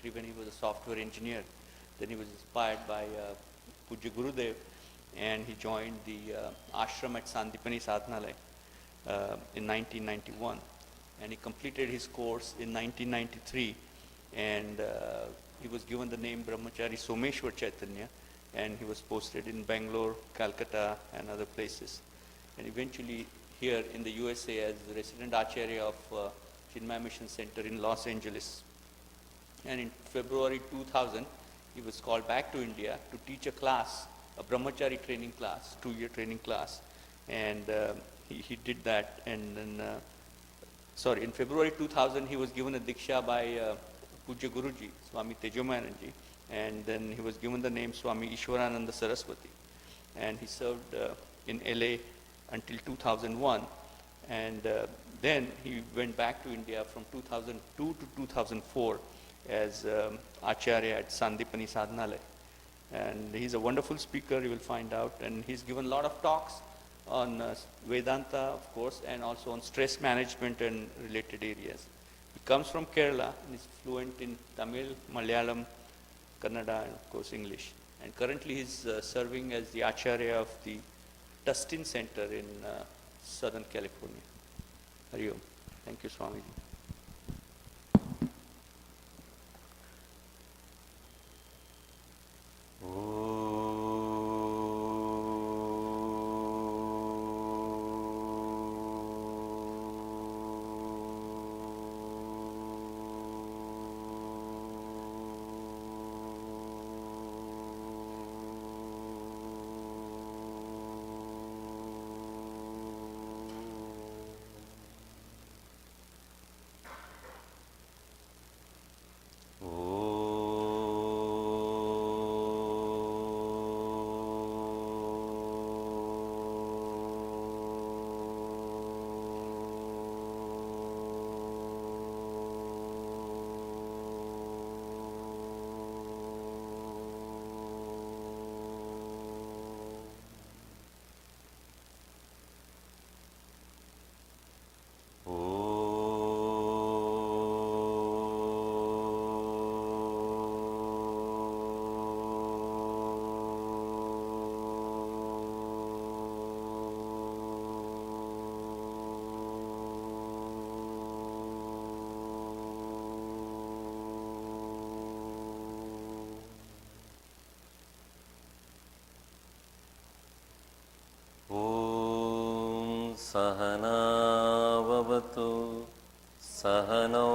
country when he was a software engineer. Then he was inspired by Pujya Gurudev, and he joined the ashram at Sandipani Sadhanalaya in 1991. And he completed his course in 1993, and he was given the name Brahmachari Someshwar Chaitanya, and he was posted in Bangalore, Calcutta, and other places. And eventually here in the USA as the resident Acharya of Chinmaya Mission Center in Los Angeles. And in February 2000, he was called back to India to teach a class, a Brahmachari training class, 2-year training class. And he did that. And then, in February 2000, he was given a Diksha by Pujya Guruji, Swami Tejomayanji. And then he was given the name Swami Ishwarananda Saraswati. And he served in LA until 2001. And then he went back to India from 2002 to 2004 as Acharya at Sandipani Sadhanalaya. And he's a wonderful speaker, you will find out. And he's given a lot of talks on Vedanta, of course, and also on stress management and related areas. He comes from Kerala and is fluent in Tamil, Malayalam, Kannada, and of course English. And currently he's serving as the Acharya of the Tustin Center in Southern California. Hari Om. Thank you, Swamiji. सहनाववतु सहनौ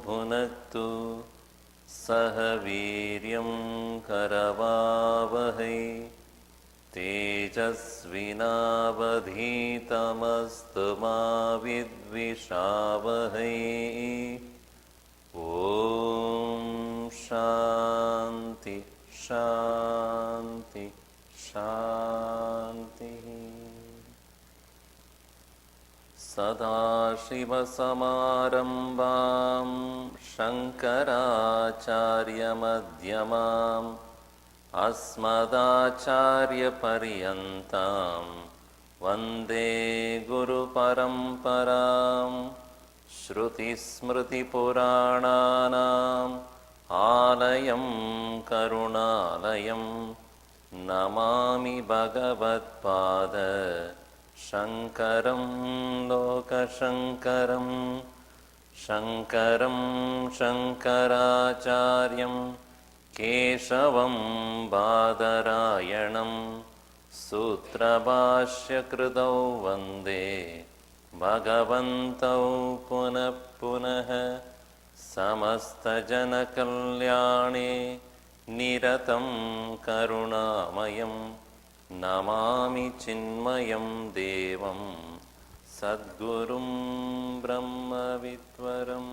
भुनक्तु सह वीर्यं करवावहै तेजस्विनावधीतमस्तु मा विद्विषावहै ॐ शान्ति शान्ति शान्तिः सदाशिवसमारम्भां शङ्कराचार्यमध्यमाम् अस्मदाचार्यपर्यन्तां वन्दे गुरुपरम्परां श्रुतिस्मृतिपुराणानाम् आलयं करुणालयं नमामि भगवत्पाद शङ्करं लोकशङ्करं शङ्करं शङ्कराचार्यं केशवं बादरायणं सूत्रभाष्यकृतौ वन्दे भगवन्तौ पुनः पुनः समस्तजनकल्याणे निरतं करुणामयं नमामि चिन्मयं देवं सद्गुरुं ब्रह्मविद्वरम्.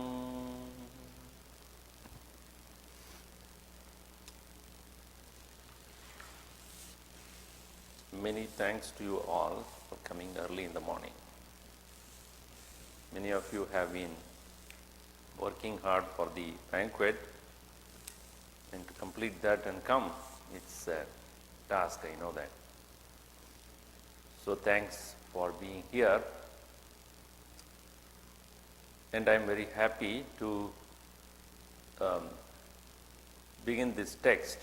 Many thanks to you all for coming early in the morning. Many of you have been working hard for the banquet, and to complete that and come, it's a task, I know that. So thanks for being here, and I'm very happy to begin this text,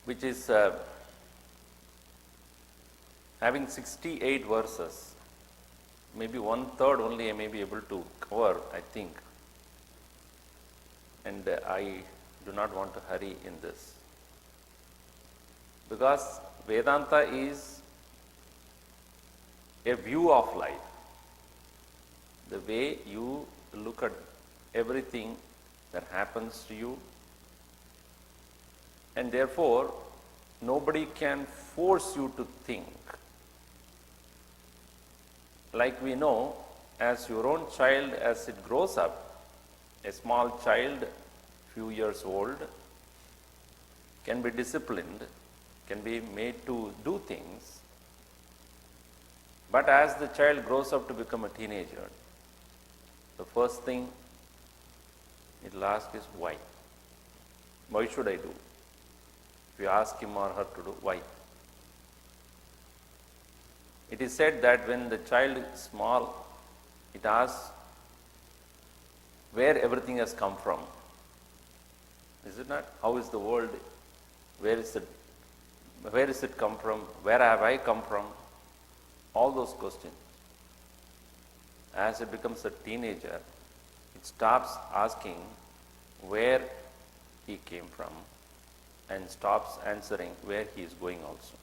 which is having 68 verses. Maybe 1/3 only I may be able to cover, I think. And I do not want to hurry in this. Because Vedanta is a view of life. The way you look at everything that happens to you, and therefore nobody can force you to think. Like we know, as your own child, as it grows up, a small child, few years old, can be disciplined, can be made to do things. But as the child grows up to become a teenager, the first thing it will ask is why? Why should I do? If you ask him or her to do, why? It is said that when the child is small, it asks where everything has come from. Is it not? How is the world? Where is it come from? Where have I come from? All those questions. As it becomes a teenager, it stops asking where he came from and stops answering where he is going also.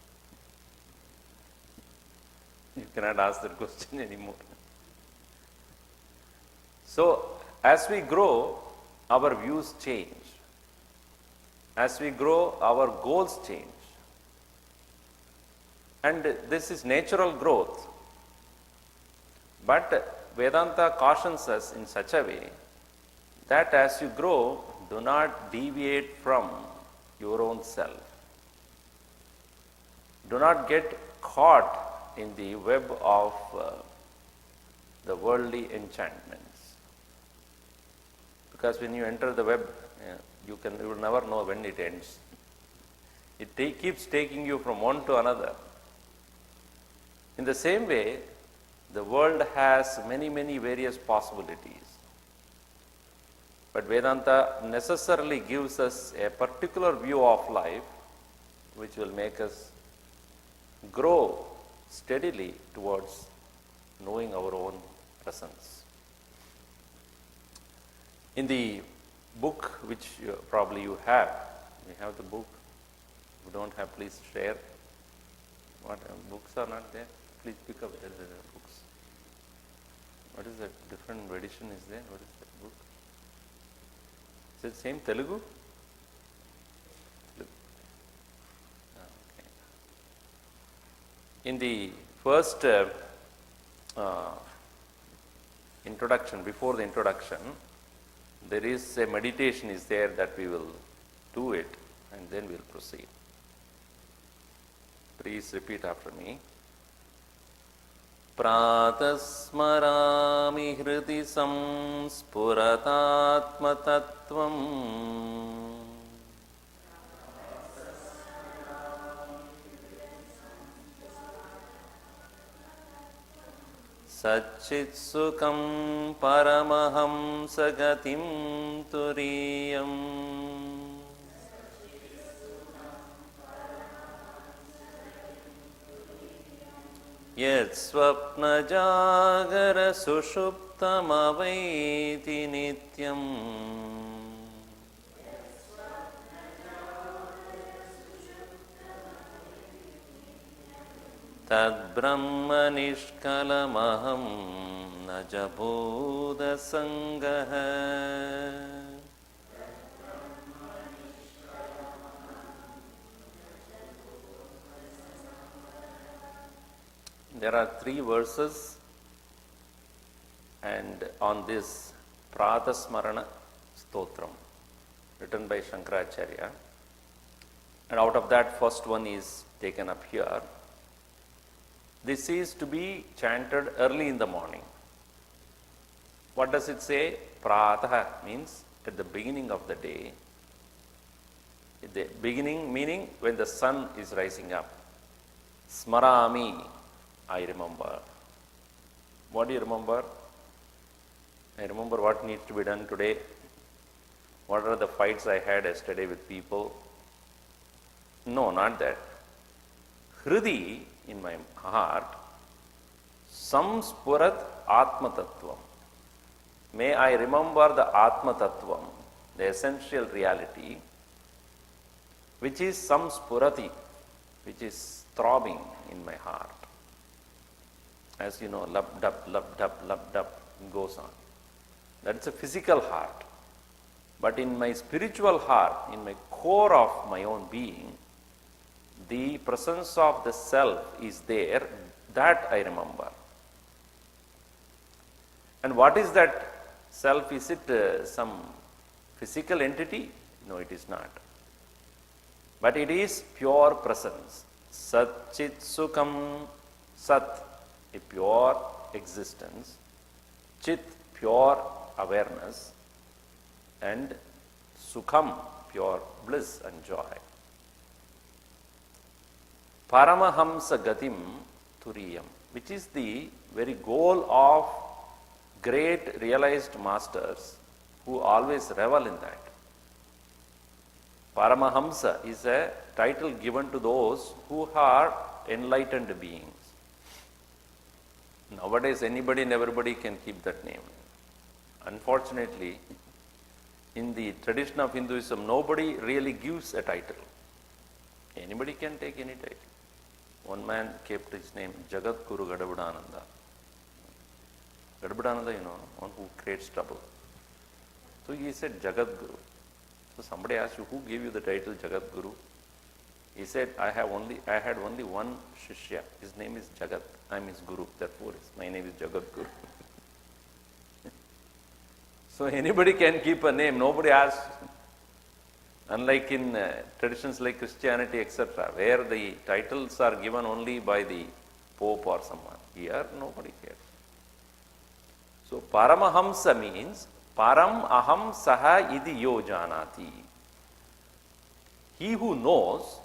You cannot ask that question anymore. So, as we grow, our views change. As we grow, our goals change. And this is natural growth. But Vedanta cautions us in such a way that as you grow, do not deviate from your own self. Do not get caught in the web of the worldly enchantments. Because when you enter the web, you will never know when it ends. It keeps taking you from one to another. In the same way, the world has many, many various possibilities. But Vedanta necessarily gives us a particular view of life which will make us grow steadily towards knowing our own presence. In the book which probably you have, we have the book. If you don't have, please share. What books are not there? Please pick up the books. What is that? Different edition is there? What is that book? Is it same Telugu? Okay. In the first introduction, before the introduction, there is a meditation is there that we will do it and then we'll proceed. Please repeat after me. Pratasmarami hriti samspuratatmatattvam Satchitsukam paramaham sagatim turiyam Yat swapna jagara sushuptamavaiti nityam Tad brahma nishkalamaham najabodha sangaha There are 3 verses, and on this Pratasmarana Stotram, written by Shankaracharya, and out of that first one is taken up here. This is to be chanted early in the morning. What does it say? Pratah means at the beginning of the day. At the beginning meaning when the sun is rising up. Smarami, I remember. What do you remember? I remember what needs to be done today. What are the fights I had yesterday with people? No, not that. Hridi, in my heart, samspurat Atma Tattvam. May I remember the Atma Tattvam, the essential reality, which is samspurati, which is throbbing in my heart. As you know, lub dub goes on. That's a physical heart. But in my spiritual heart, in my core of my own being, the presence of the self is there, that I remember. And what is that self? Is it some physical entity? No, it is not. But it is pure presence. Sat Chit Sukham. Sat, a pure existence. Chit, pure awareness. And Sukham, pure bliss and joy. Paramahamsa Gatim Turiyam, which is the very goal of great realized masters who always revel in that. Paramahamsa is a title given to those who are enlightened beings. Nowadays, anybody and everybody can keep that name. Unfortunately, in the tradition of Hinduism, nobody really gives a title. Anybody can take any title. One man kept his name Jagat Guru Gadabhudananda. Gadabhudananda, one who creates trouble. So he said Jagat Guru. So somebody asked you, who gave you the title Jagat Guru? He said, I had only one Shishya. His name is Jagat. I am his Guru. Therefore, my name is Jagat Guru. So anybody can keep a name. Nobody asks. Unlike in traditions like Christianity, etc., where the titles are given only by the Pope or someone. Here, nobody cares. So, Paramahamsa means Param Aham Saha Idi Yo Janati. He who knows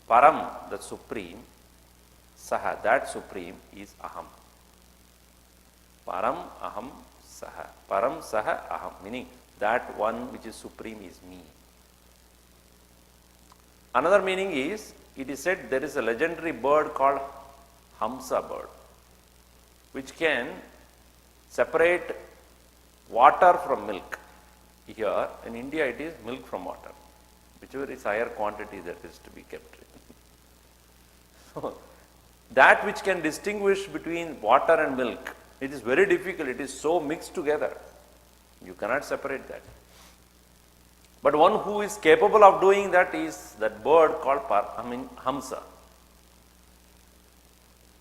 Param, the Supreme, Saha, that Supreme is Aham. Param Aham Saha. Param Saha Aham, meaning that one which is Supreme is me. Another meaning is, it is said there is a legendary bird called Hamsa bird, which can separate water from milk. Here in India it is milk from water, whichever is higher quantity that is to be kept. So that which can distinguish between water and milk, it is very difficult. It is so mixed together. You cannot separate that. But one who is capable of doing that is that bird called Hamsa.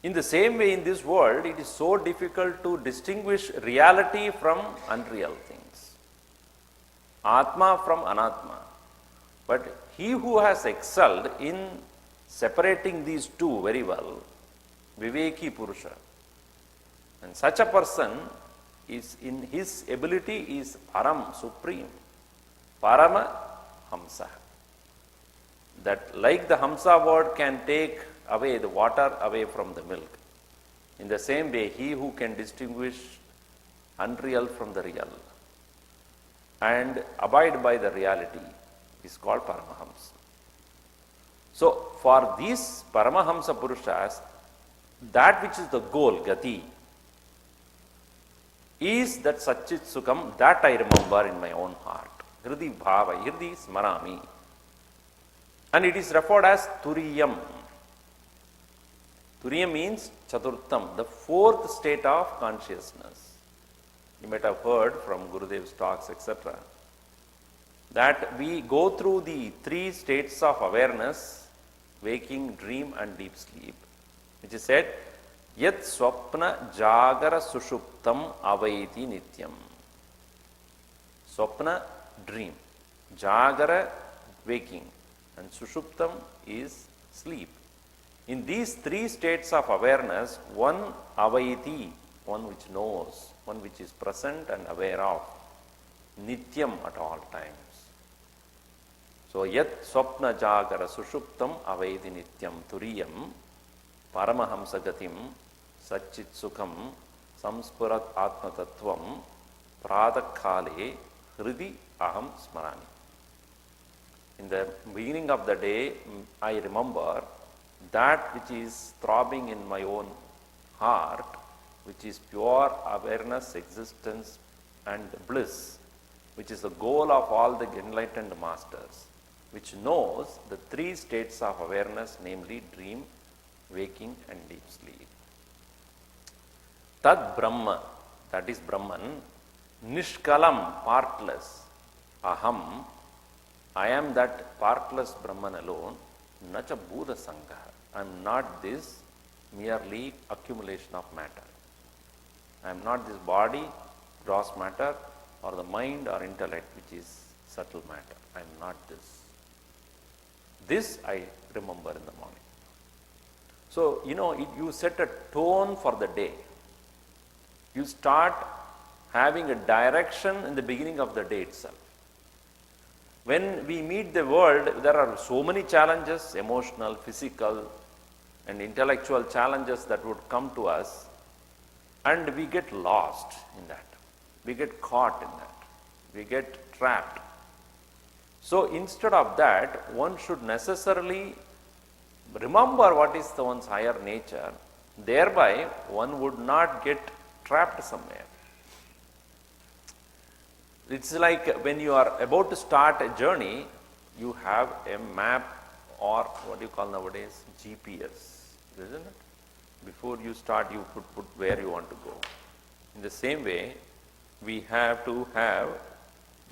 In the same way, in this world, it is so difficult to distinguish reality from unreal things, Atma from Anatma. But he who has excelled in separating these two very well, Viveki Purusha, and such a person is in his ability is Param, Supreme. Parama Hamsa. That like the Hamsa word can take away the water away from the milk, in the same way, he who can distinguish unreal from the real and abide by the reality is called Paramahamsa. So, for these Paramahamsa Purushas, that which is the goal, Gati, is that Satchit Sukham, that I remember in my own heart. Hridi Bhava, Hridi Smarami. And it is referred as Turiyam. Turiyam means Chaturtham, the fourth state of consciousness. You might have heard from Gurudev's talks, etc., that we go through the three states of awareness, waking, dream and deep sleep, which is said, Yat Swapna Jagara Sushuptam Avaiti Nityam. Swapna, dream. Jagara, waking. And Sushuptam is sleep. In these three states of awareness, one Avaiti, one which knows, one which is present and aware of, Nityam at all times. So, Yat Swapna Jagara Sushuptam Avaiti Nityam Turiyam Paramahamsa Gatim Satchit Sukham Samspurat Atma Tattvam Pradakhale Hridi aham smarami. In the beginning of the day, I remember that which is throbbing in my own heart, which is pure awareness, existence and bliss, which is the goal of all the enlightened masters, which knows the three states of awareness, namely dream, waking and deep sleep. Tad Brahma, that is Brahman, Nishkalam, partless, Aham, I am that partless Brahman alone, Nacha Buddha Sangha. I am not this merely accumulation of matter. I am not this body, gross matter, or the mind or intellect, which is subtle matter. I am not this. This I remember in the morning. So, you set a tone for the day. You start having a direction in the beginning of the day itself. When we meet the world, there are so many challenges, emotional, physical, and intellectual challenges that would come to us, and we get lost in that. We get caught in that. We get trapped. So instead of that, one should necessarily remember what is the one's higher nature. Thereby, one would not get trapped somewhere. It's like when you are about to start a journey, you have a map, or what do you call nowadays, GPS, isn't it? Before you start, you put where you want to go. In the same way, we have to have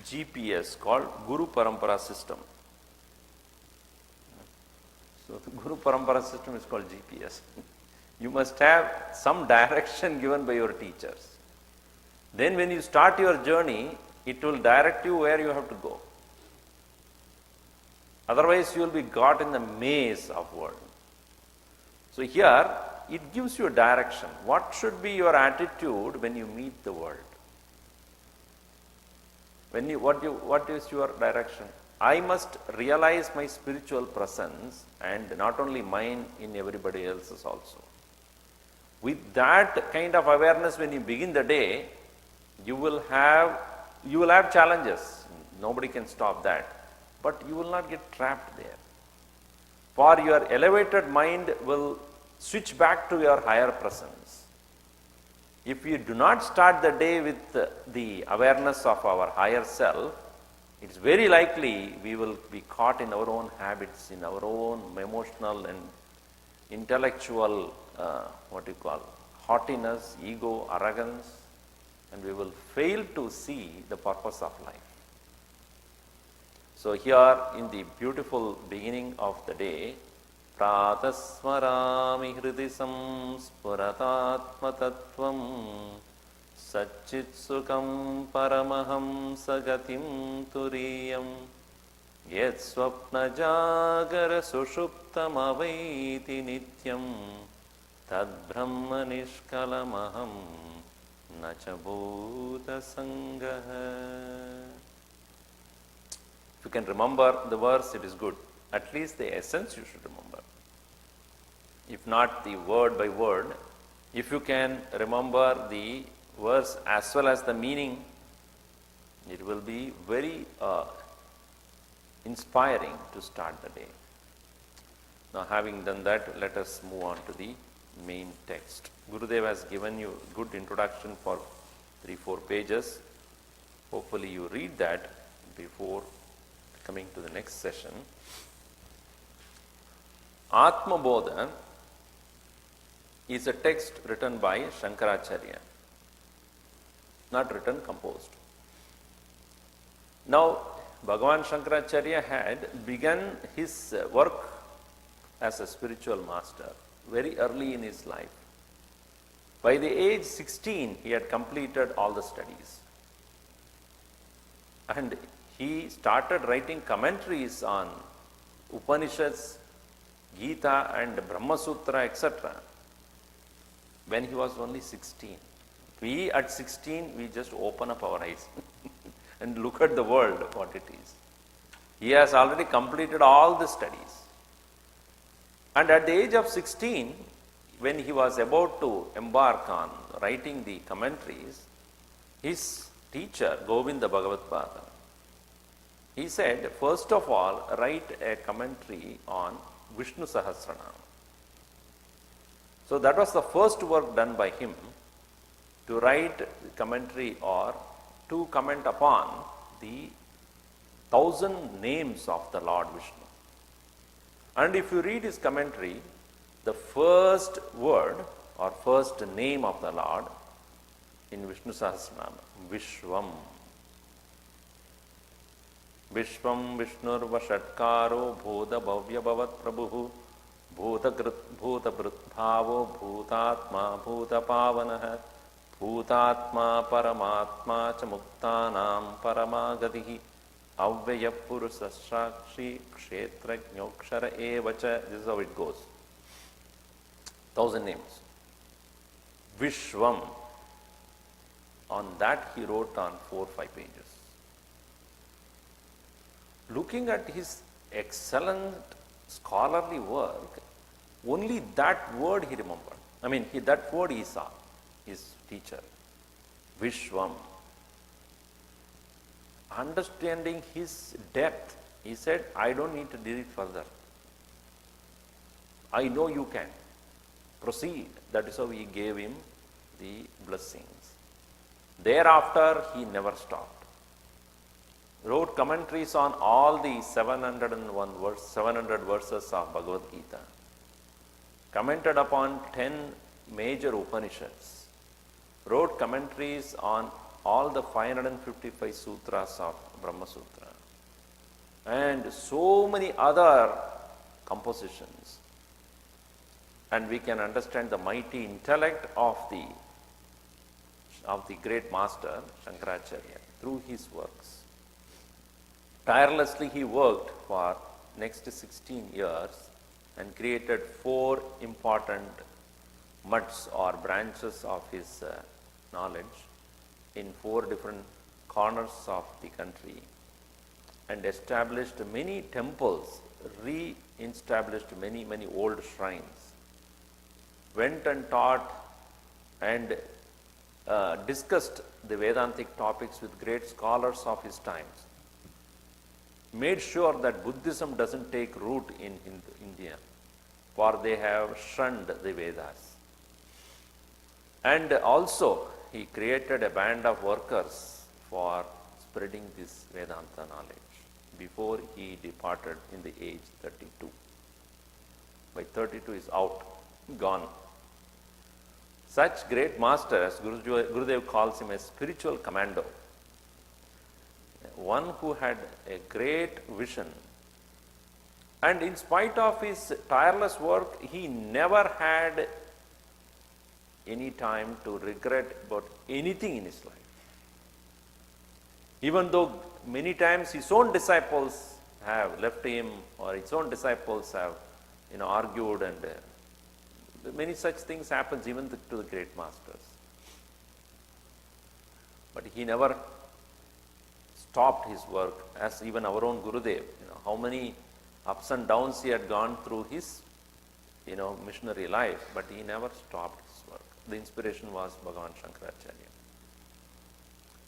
GPS called Guru Parampara system. So the Guru Parampara system is called GPS. You must have some direction given by your teachers. Then when you start your journey, it will direct you where you have to go. Otherwise, you will be got in the maze of world. So here, it gives you a direction. What should be your attitude when you meet the world? What is your direction? I must realize my spiritual presence, and not only mine, in everybody else's also. With that kind of awareness, when you begin the day, you will have challenges. Nobody can stop that. But you will not get trapped there. For your elevated mind will switch back to your higher presence. If you do not start the day with the awareness of our higher self, it's very likely we will be caught in our own habits, in our own emotional and intellectual, haughtiness, ego, arrogance, and we will fail to see the purpose of life. So here in the beautiful beginning of the day, Pratasmarami hridi samspuratatma tattvam Satchit sukam paramaham sagatim turiyam Yet swapna jagara sushuptam avaiti nityam Tad brahma nishkalamaham nacha bhuta sangaha. If you can remember the verse, it is good. At least the essence you should remember. If not the word by word, if you can remember the verse as well as the meaning, it will be very inspiring to start the day. Now, having done that, let us move on to the main text. Gurudev has given you a good introduction for 3-4 pages. Hopefully you read that before coming to the next session. Atma Bodha is a text written by Shankaracharya, not written, composed. Now, Bhagavan Shankaracharya had begun his work as a spiritual master very early in his life. By the age 16, he had completed all the studies. And he started writing commentaries on Upanishads, Gita and Brahma Sutra, etc. when he was only 16. We at 16, we just open up our eyes and look at the world, what it is. He has already completed all the studies. And at the age of 16, when he was about to embark on writing the commentaries, his teacher, Govinda Bhagavatpada, he said, first of all, write a commentary on Vishnu Sahasranam. So that was the first work done by him, to write commentary or to comment upon the 1,000 names of the Lord Vishnu. And if you read his commentary, the first word or first name of the Lord in Vishnu Sahasranam, Vishwam. Vishwam Vishnurva Shatkaro Bhuta Bhavya Bhavat Prabhu Bhuta Bhrit Bhavo Bhutatma Bhuta Pavanaha Bhutatma Paramatma Cha Muktanam Paramagadihi Avyaya Purusa Shakshi Kshetrajnokshara Evacha. This is how it goes. 1,000 names. Vishwam. On that he wrote on 4 or 5 pages. Looking at his excellent scholarly work, only that word he remembered. I mean, that word he saw, his teacher. Vishwam. Understanding his depth, he said, I don't need to read it further. I know you can. Proceed. That is how he gave him the blessings. Thereafter, he never stopped. Wrote commentaries on all the 700 verses of Bhagavad Gita. Commented upon 10 major Upanishads. Wrote commentaries on all the 555 sutras of Brahma Sutra. And so many other compositions. And we can understand the mighty intellect of the great master, Shankaracharya, through his works. Tirelessly he worked for next 16 years and created 4 important muds or branches of his knowledge in 4 different corners of the country, and established many temples, re-established many old shrines, went and taught and discussed the Vedantic topics with great scholars of his times, made sure that Buddhism doesn't take root in India, for they have shunned the Vedas. And also, he created a band of workers for spreading this Vedanta knowledge before he departed in the age 32. By 32 is out, gone. Such great master, as Gurudev calls him, a spiritual commando, one who had a great vision. And in spite of his tireless work, he never had any time to regret about anything in his life. Even though many times his own disciples have left him, or his own disciples have argued, and many such things happens even to the great masters. But he never stopped his work, as even our own Gurudev. How many ups and downs he had gone through his missionary life, but he never stopped his work. The inspiration was Bhagavan Shankaracharya.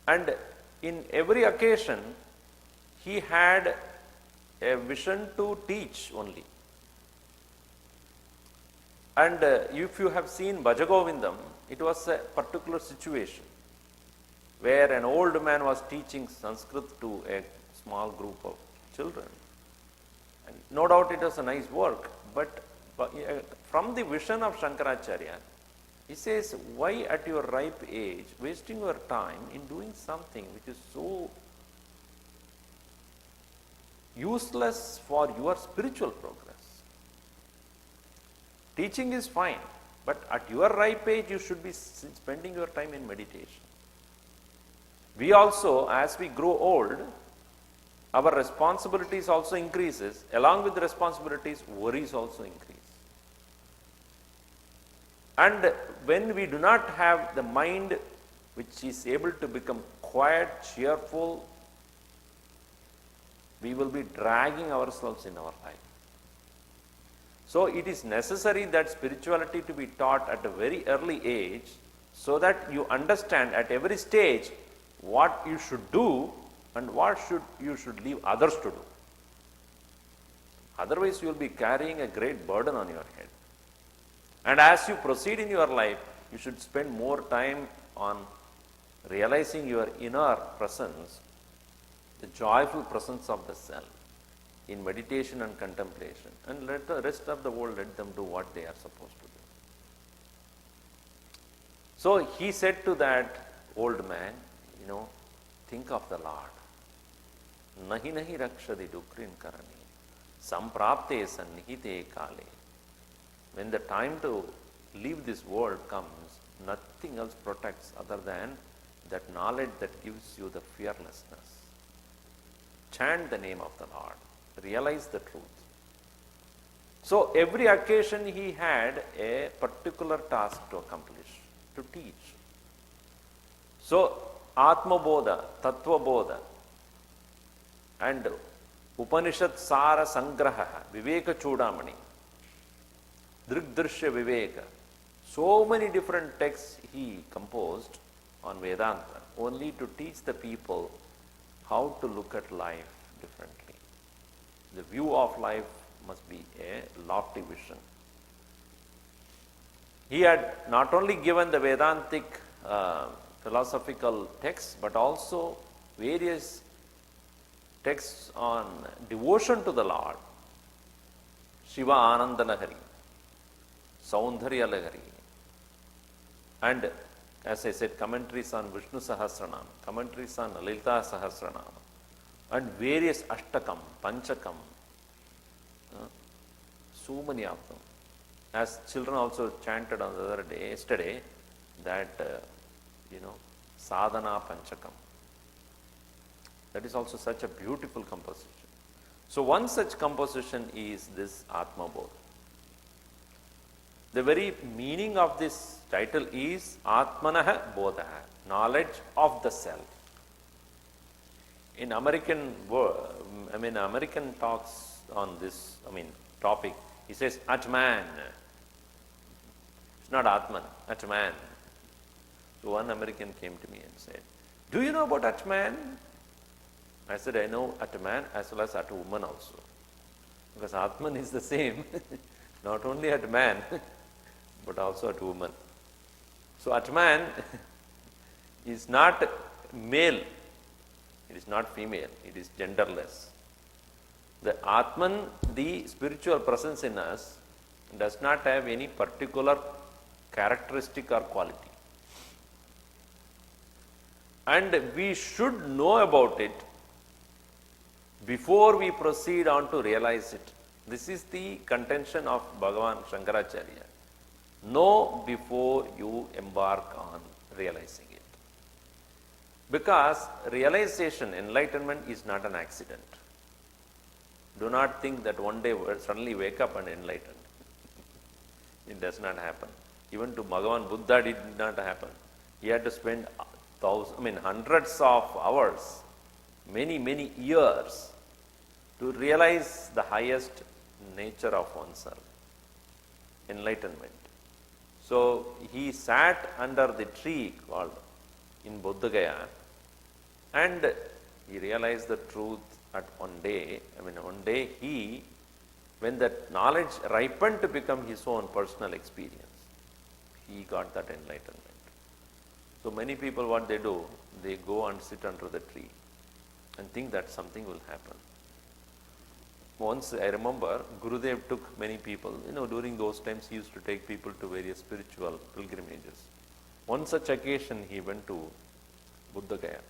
And in every occasion, he had a vision to teach only. And if you have seen Bhajagovindam, it was a particular situation where an old man was teaching Sanskrit to a small group of children. And no doubt it was a nice work, but from the vision of Shankaracharya, he says, why at your ripe age wasting your time in doing something which is so useless for your spiritual progress? Teaching is fine, but at your ripe age you should be spending your time in meditation. We also, as we grow old, our responsibilities also increases. Along with the responsibilities, worries also increase. And when we do not have the mind which is able to become quiet, cheerful, we will be dragging ourselves in our life. So it is necessary that spirituality to be taught at a very early age, so that you understand at every stage what you should do and what you should leave others to do. Otherwise, you will be carrying a great burden on your head. And as you proceed in your life, you should spend more time on realizing your inner presence, the joyful presence of the self, in meditation and contemplation, and let the rest of the world, let them do what they are supposed to do. So he said to that old man, think of the Lord. Nahi nahi rakshadi dukrin karani, samprapte sannihite kale. When the time to leave this world comes, nothing else protects other than that knowledge that gives you the fearlessness. Chant the name of the Lord. Realize the truth. So every occasion he had a particular task to accomplish, to teach. So Atma Bodha, Tattva Bodha, and Upanishad Sara Sangraha, Viveka Chudamani, Drigdrishya Viveka, so many different texts he composed on Vedanta, only to teach the people how to look at life differently. The view of life must be a lofty vision. He had not only given the Vedantic philosophical texts, but also various texts on devotion to the Lord. Shiva Ananda Lahari, Saundharya Lahari, and as I said, commentaries on Vishnu Sahasranama, commentaries on Lalita Sahasranama, and various Ashtakam, Panchakam, so many of them. As children also chanted on the other day, yesterday, that, Sadhana Panchakam. That is also such a beautiful composition. So one such composition is this Atma Bodha. The very meaning of this title is Atmanah Bodha, knowledge of the self. In American talks on this, topic, he says Atman. It's not Atman, Atman. So one American came to me and said, do you know about Atman? I said, I know Atman as well as Atwoman also. Because Atman is the same, not only Atman, but also Atwoman. So Atman is not male, it is not female, it is genderless. The Atman, the spiritual presence in us, does not have any particular characteristic or quality. And we should know about it before we proceed on to realize it. This is the contention of Bhagavan Shankaracharya. Know before you embark on realizing it. Because realization, enlightenment is not an accident. Do not think that one day we'll suddenly wake up and enlightened. It does not happen. Even to Bhagavan Buddha it did not happen. He had to spend hundreds of hours, many years to realize the highest nature of oneself, enlightenment. So he sat under the tree called in Bodha Gaya and he realized the truth at one day. One day when that knowledge ripened to become his own personal experience, he got that enlightenment. So many people, what they do, they go and sit under the tree and think that something will happen. Once I remember, Gurudev took many people, during those times he used to take people to various spiritual pilgrimages. One such occasion he went to Bodha Gaya.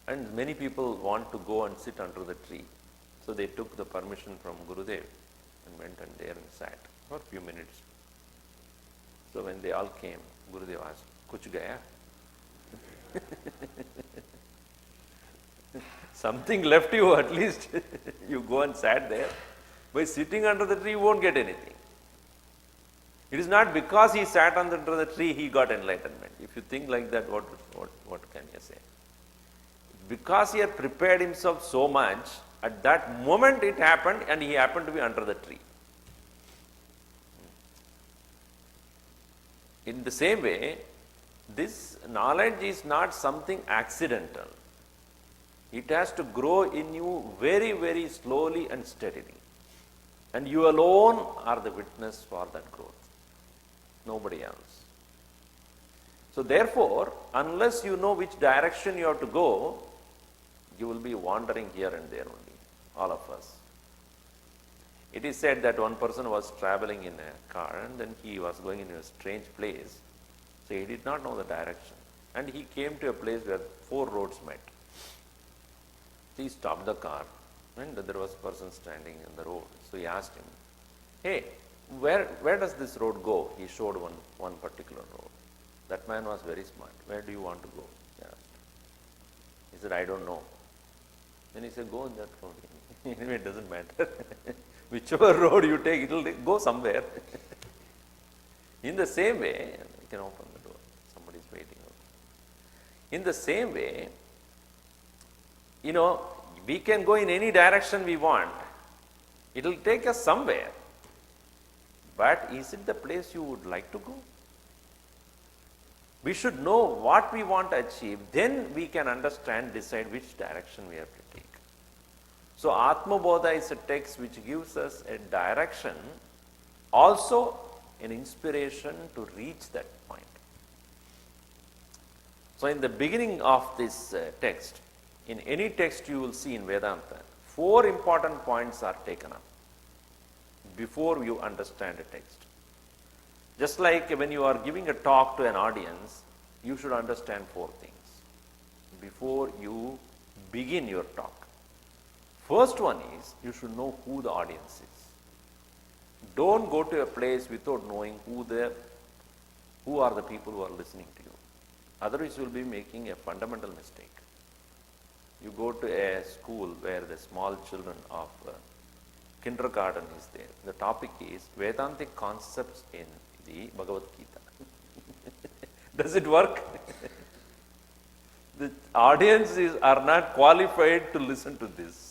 And many people want to go and sit under the tree. So they took the permission from Gurudev and went and there and sat for a few minutes. So when they all came, Gurudev asked, Kuch gaya? Something left you, at least you go and sat there. By sitting under the tree, you won't get anything. It is not because he sat under the tree, he got enlightenment. If you think like that, what can you say? Because he had prepared himself so much, at that moment it happened and he happened to be under the tree. In the same way, This knowledge is not something accidental. It has to grow in you very, very slowly and steadily. And you alone are the witness for that growth. Nobody else. So therefore, unless you know which direction you have to go, you will be wandering here and there only, all of us. It is said that one person was traveling in a car and then he was going in a strange place. So he did not know the direction. And he came to a place where 4 roads met. He stopped the car and there was a person standing in the road. So he asked him, hey, where does this road go? He showed one particular road. That man was very smart. Where do you want to go? He asked. He said, I don't know. Then he said, go on that road. Anyway, it doesn't matter. Whichever road you take, it will go somewhere. In the same way, you can open the door. Somebody is waiting out. In the same way, we can go in any direction we want. It will take us somewhere. But is it the place you would like to go? We should know what we want to achieve. Then we can understand, decide which direction we have to take. So Atma Bodha is a text which gives us a direction, also an inspiration to reach that point. So in the beginning of this text, in any text you will see in Vedanta, 4 important points are taken up before you understand a text. Just like when you are giving a talk to an audience, you should understand 4 things before you begin your talk. First one is, you should know who the audience is. Don't go to a place without knowing who are the people who are listening to you. Otherwise, you will be making a fundamental mistake. You go to a school where the small children of kindergarten is there. The topic is Vedantic concepts in the Bhagavad Gita. Does it work? The audiences are not qualified to listen to this.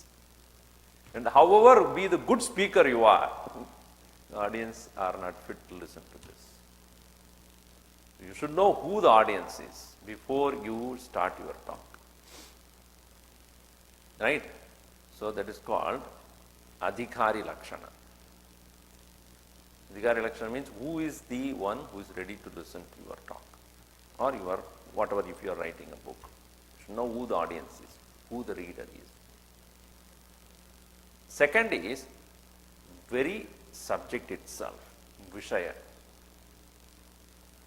And however be the good speaker you are, the audience are not fit to listen to this. You should know who the audience is before you start your talk. Right? So that is called Adhikari Lakshana. Adhikari Lakshana means who is the one who is ready to listen to your talk. Or your, whatever, if you are writing a book. You should know who the audience is, who the reader is. Second is very subject itself, Vishaya.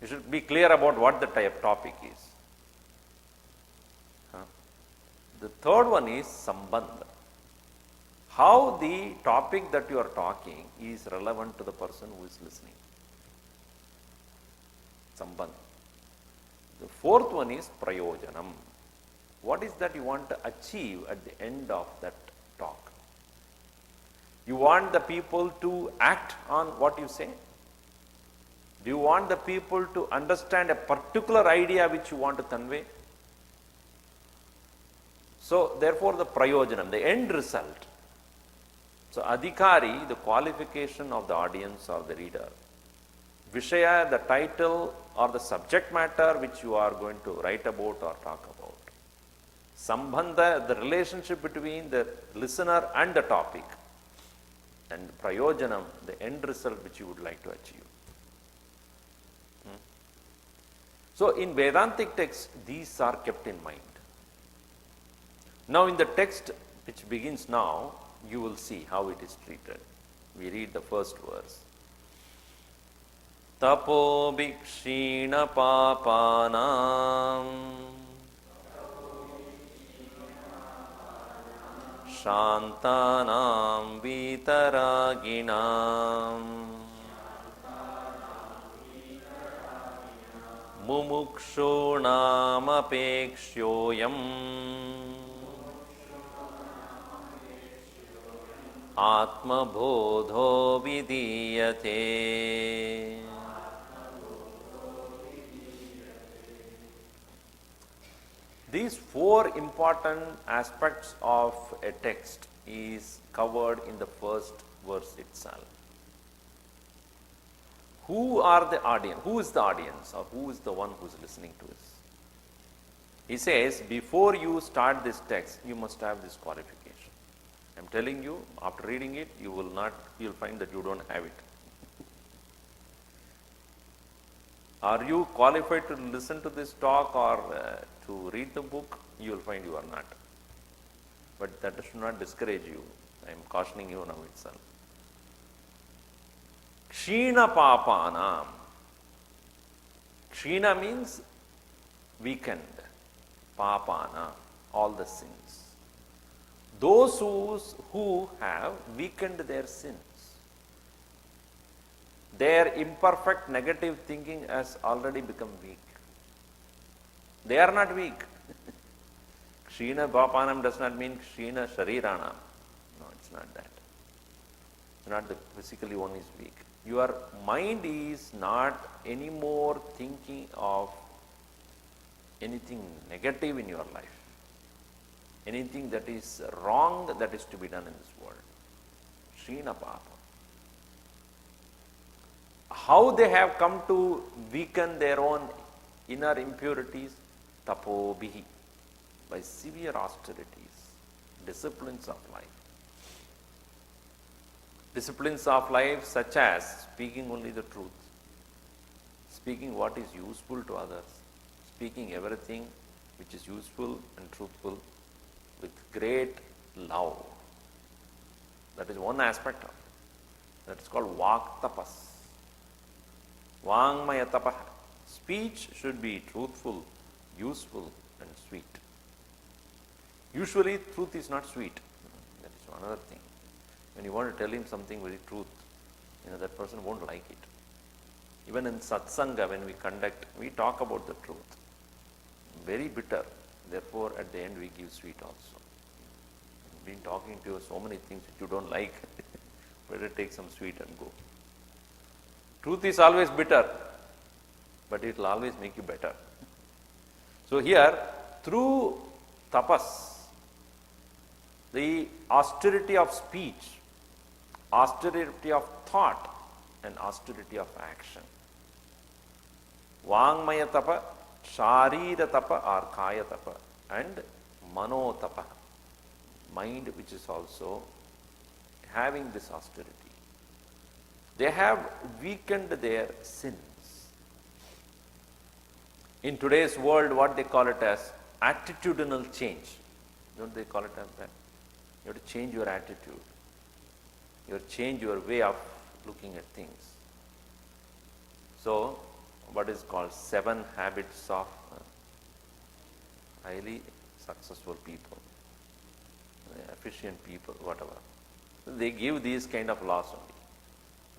You should be clear about what the topic is. The third one is Sambandha. How the topic that you are talking is relevant to the person who is listening. Sambandha. The fourth one is Prayojanam. What is that you want to achieve at the end of that talk? You want the people to act on what you say? Do you want the people to understand a particular idea which you want to convey? So therefore the prayojanam, the end result. So adhikari, the qualification of the audience or the reader. Vishaya, the title or the subject matter which you are going to write about or talk about. Sambandha, the relationship between the listener and the topic. And prayojanam, the end result which you would like to achieve. So in Vedantic texts, these are kept in mind. Now in the text which begins now, you will see how it is treated. We read the first verse. Tapo bhikshina papanam shantanam vitaraginam mumukshunam apekshyoyam Atma Bodho vidiyate. These 4 important aspects of a text is covered in the first verse itself. Who are the audience? Who is the audience, or who is the one who is listening to us? He says, before you start this text, you must have this qualification. I'm telling you, after reading it, you will find that you don't have it. Are you qualified to listen to this talk or to read the book? You will find you are not. But that should not discourage you. I am cautioning you now itself. Kshina papanam. Kshina means weakened. Papana, all the sins. Those who have weakened their sins. Their imperfect negative thinking has already become weak. They are not weak. Kshina papanam does not mean kshina shariranam. No, it's not that. It's not the physically one is weak. Your mind is not anymore thinking of anything negative in your life. Anything that is wrong that is to be done in this world. Kshina papa. How they have come to weaken their own inner impurities? Tapo bihi. By severe austerities, disciplines of life. Disciplines of life such as speaking only the truth, speaking what is useful to others, speaking everything which is useful and truthful with great love. That is one aspect of it. That is called vak tapas. Vangmaya tapah. Speech should be truthful, useful and sweet. Usually truth is not sweet. That is another thing. When you want to tell him something very truth, that person won't like it. Even in satsanga, when we conduct, we talk about the truth. Very bitter. Therefore, at the end, we give sweet also. Been talking to you so many things which you don't like. Better take some sweet and go. Truth is always bitter, but it will always make you better. So here, through tapas, the austerity of speech, austerity of thought, and austerity of action. Vangmaya tapa, sharira tapa or kaya tapa, and mano tapa, mind which is also having this austerity. They have weakened their sins. In today's world, what they call it as attitudinal change. Don't they call it as that? You have to change your attitude. You have to change your way of looking at things. So, what is called 7 habits of highly successful people, efficient people, whatever. They give these kind of laws only.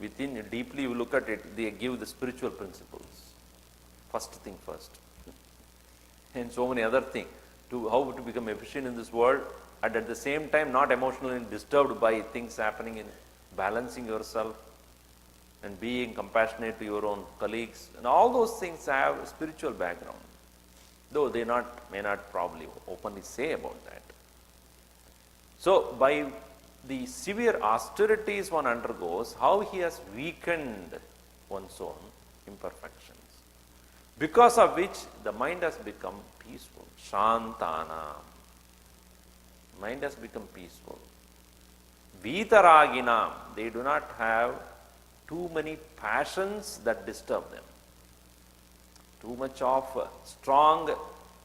Within, deeply you look at it, they give the spiritual principles. First thing first. And so many other things. To how to become efficient in this world, and at the same time not emotionally disturbed by things happening, in balancing yourself and being compassionate to your own colleagues, and all those things have a spiritual background, though they may not probably openly say about that. So by the severe austerities one undergoes, how he has weakened one's own imperfections, because of which the mind has become peaceful. Shantana. Mind has become peaceful. Vitaraginam. They do not have too many passions that disturb them. Too much of strong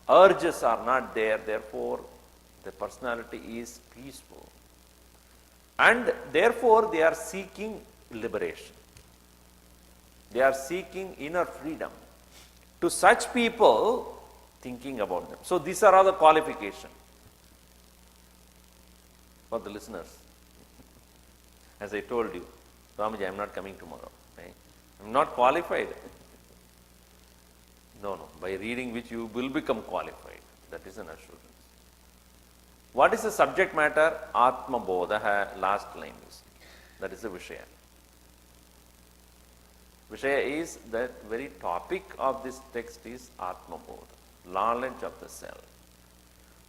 urges are not there. Therefore, the personality is peaceful. And therefore, they are seeking liberation. They are seeking inner freedom. To such people, thinking about them. So these are all the qualifications for the listeners. As I told you, Swamiji, I am not coming tomorrow. Right? I am not qualified. No. By reading which you will become qualified. That is an assurance. What is the subject matter? Atma Bodha, last line you see. That is the Vishaya. Vishaya is, the very topic of this text is Atma Bodha, knowledge of the self.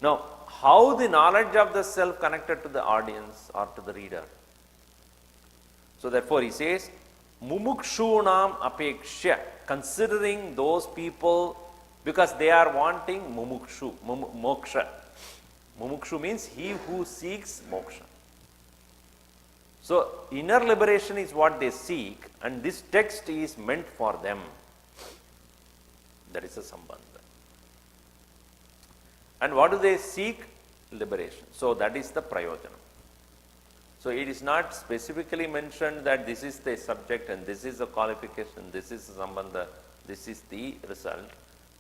Now, how the knowledge of the self connected to the audience or to the reader? So therefore he says, Mumukshunam apekshya, considering those people, because they are wanting moksha. Mumukshu means he who seeks moksha. So inner liberation is what they seek, and this text is meant for them. That is a sambandha. And what do they seek? Liberation. So that is the prayojanam. So it is not specifically mentioned that this is the subject and this is the qualification, this is the sambandha, this is the result.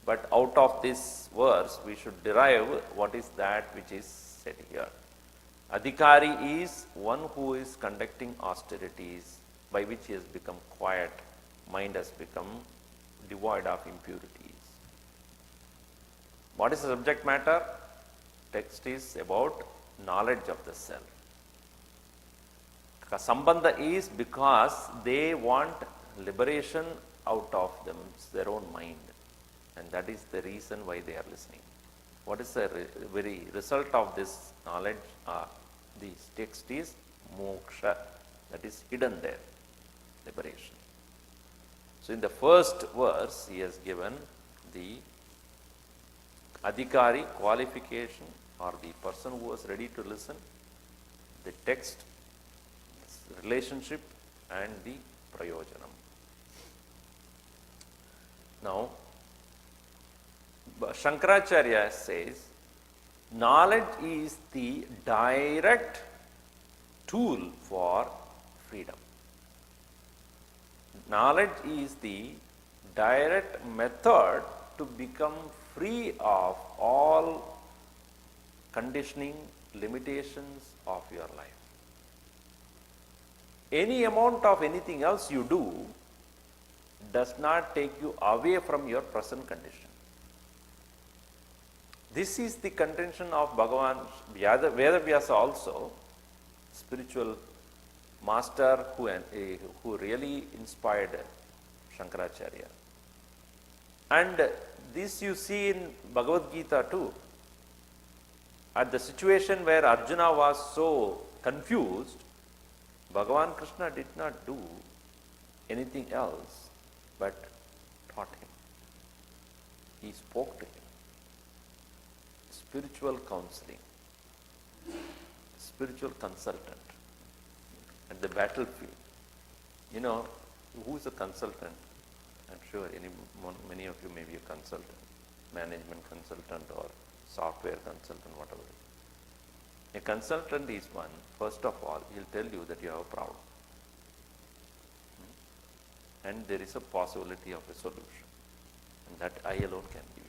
But out of this verse, we should derive what is that which is said here. Adhikari is one who is conducting austerities by which he has become quiet, mind has become devoid of impurities. What is the subject matter? Text is about knowledge of the self. Sambandha is because they want liberation out of them, their own mind. And that is the reason why they are listening. What is the very result of this knowledge? This text is moksha, that is hidden there, liberation. So in the first verse, he has given the adhikari, qualification, or the person who was ready to listen, the text, relationship, and the prayojanam. Now, Shankaracharya says, knowledge is the direct tool for freedom. Knowledge is the direct method to become free of all conditioning, limitations of your life. Any amount of anything else you do does not take you away from your present condition. This is the contention of Bhagavan Vedavyasa also, spiritual master who really inspired Shankaracharya. And this you see in Bhagavad Gita too. At the situation where Arjuna was so confused, Bhagavan Krishna did not do anything else but taught him. He spoke to him. Spiritual counseling, spiritual consultant at the battlefield. You know, who is a consultant? I'm sure many of you may be a consultant, management consultant or software consultant, whatever. A consultant is one, first of all, he'll tell you that you have a problem. And there is a possibility of a solution. And that I alone can give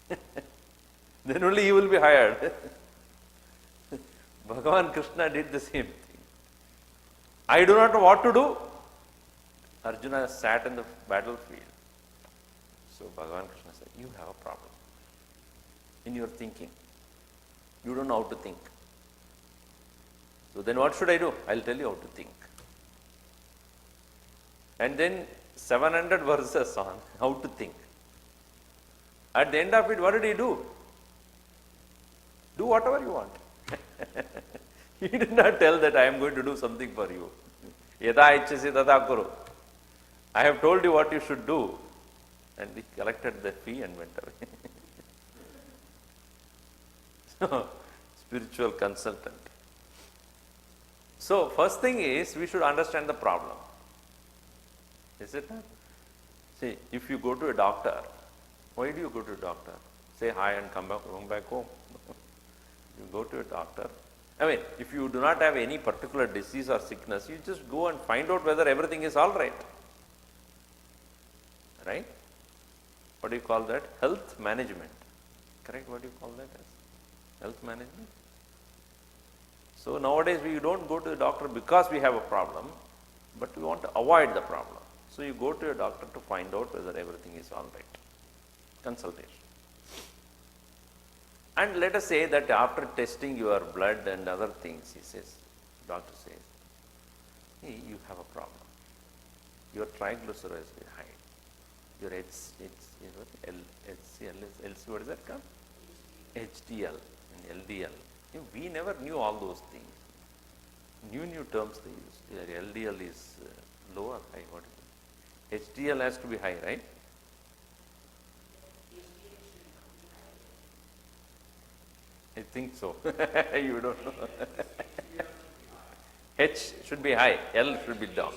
you. Then only he will be hired. Bhagavan Krishna did the same thing. I do not know what to do. Arjuna sat in the battlefield. So Bhagavan Krishna said, you have a problem in your thinking. You don't know how to think. So then what should I do? I'll tell you how to think. And then 700 verses on how to think. At the end of it, what did he do? Do whatever you want. He did not tell that I am going to do something for you. Yada ichchasi tata kuru. I have told you what you should do. And he collected the fee and went away. So, spiritual consultant. So, first thing is we should understand the problem. Is it not? See, if you go to a doctor, why do you go to a doctor? Say hi and come back home. You go to a doctor. I mean, if you do not have any particular disease or sickness, you just go and find out whether everything is all right. Right? What do you call that? Health management. Correct? What do you call that as? Health management. So nowadays we don't go to the doctor because we have a problem, but we want to avoid the problem. So you go to a doctor to find out whether everything is all right. Consultation. And let us say that after testing your blood and other things, doctor says, hey, you have a problem. Your triglycerides are high. Your LC, what is that called? HDL and LDL. We never knew all those things. New terms they use. Their LDL is low or high? What is it? HDL has to be high, right? I think so. You don't know. H should be high, L should be down.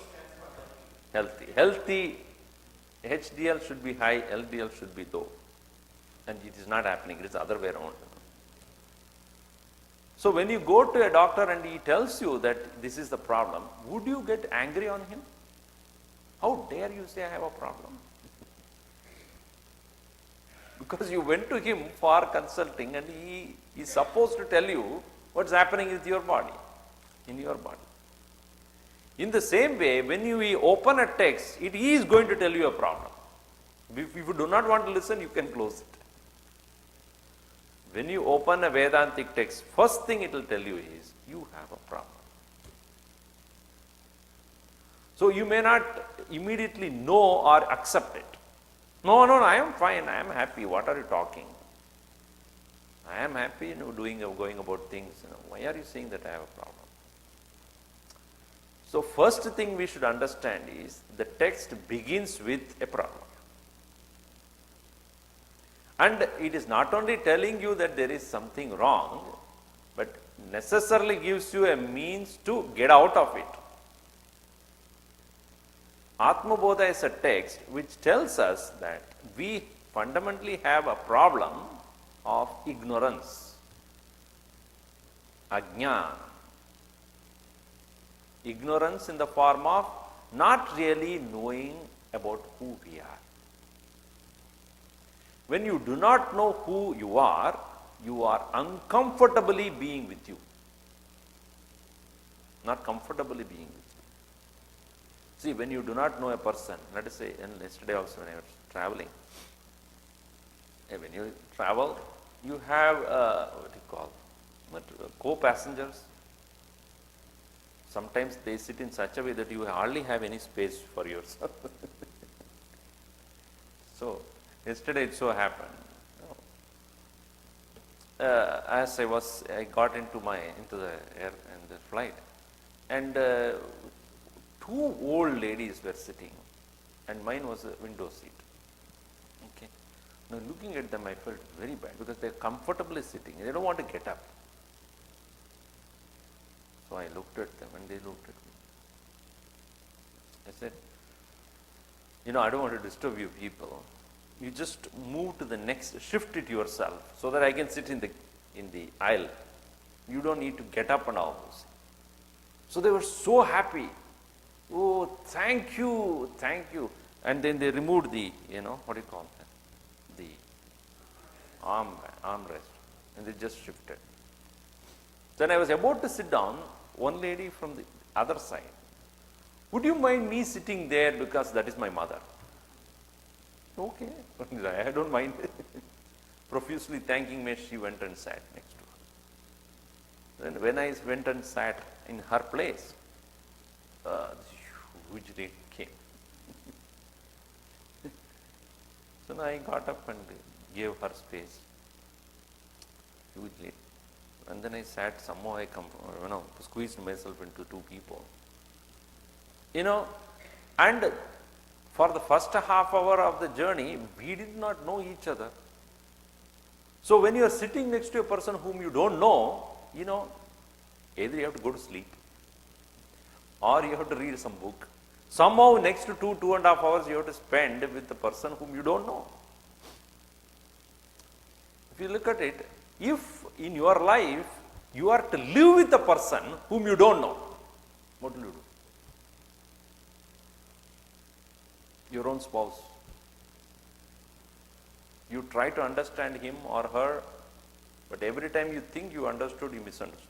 Healthy HDL should be high, LDL should be low. And it is not happening, it is the other way around. So when you go to a doctor and he tells you that this is the problem, would you get angry on him? How dare you say I have a problem? Because you went to him for consulting and he is supposed to tell you what's happening with your body, in your body. In the same way, when you open a text, it is going to tell you a problem. If you do not want to listen, you can close it. When you open a Vedantic text, first thing it will tell you is, you have a problem. So you may not immediately know or accept it. No, I am fine, I am happy, what are you talking? I am happy, going about things. Why are you saying that I have a problem? So first thing we should understand is, the text begins with a problem. And it is not only telling you that there is something wrong, but necessarily gives you a means to get out of it. Atma Bodha is a text which tells us that we fundamentally have a problem of ignorance, ajnana. Ignorance in the form of not really knowing about who we are. When you do not know who you are uncomfortably being with you. Not comfortably being with you. See, when you do not know a person, let us say, and yesterday also when I was traveling, when you travel, you have, co-passengers. Sometimes they sit in such a way that you hardly have any space for yourself. So, yesterday it so happened, as I got into the flight, and two old ladies were sitting, and mine was a window seat. Okay. Now looking at them, I felt very bad because they are comfortably sitting. They don't want to get up. So I looked at them and they looked at me. I said, I don't want to disturb you people. You just move to the next, shift it yourself so that I can sit in the aisle. You don't need to get up and all those. So they were so happy. Oh, thank you. And then they removed the, the armrest, and they just shifted. Then I was about to sit down, one lady from the other side, would you mind me sitting there because that is my mother? Okay, I don't mind. Profusely thanking me, she went and sat next to her. Then when I went and sat in her place, this huge lady came. So I got up and gave her space. Huge lady. And then I sat, somehow I squeezed myself into two people. And for the first half hour of the journey, we did not know each other. So when you are sitting next to a person whom you don't know, either you have to go to sleep or you have to read some book. Somehow next to 2.5 hours you have to spend with the person whom you don't know. If you look at it, if in your life you are to live with a person whom you don't know, what will you do? Your own spouse. You try to understand him or her, but every time you think you understood, you misunderstood.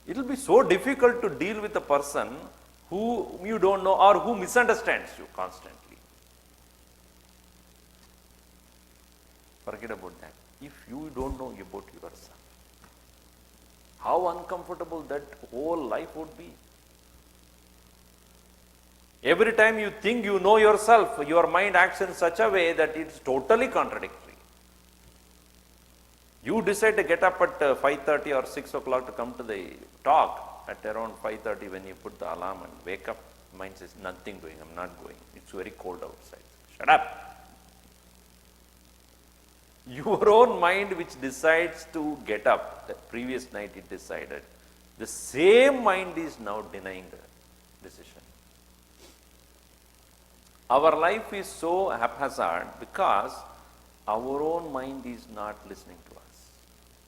It will be so difficult to deal with a person whom you don't know or who misunderstands you constantly. Forget about that. If you don't know about yourself, how uncomfortable that whole life would be. Every time you think you know yourself, your mind acts in such a way that it's totally contradictory. You decide to get up at 5:30 or 6 o'clock to come to the talk at around 5:30 when you put the alarm and wake up. Mind says, nothing doing, I'm not going. It's very cold outside. Shut up. Your own mind which decides to get up, the previous night it decided, the same mind is now denying the decision. Our life is so haphazard because our own mind is not listening to us.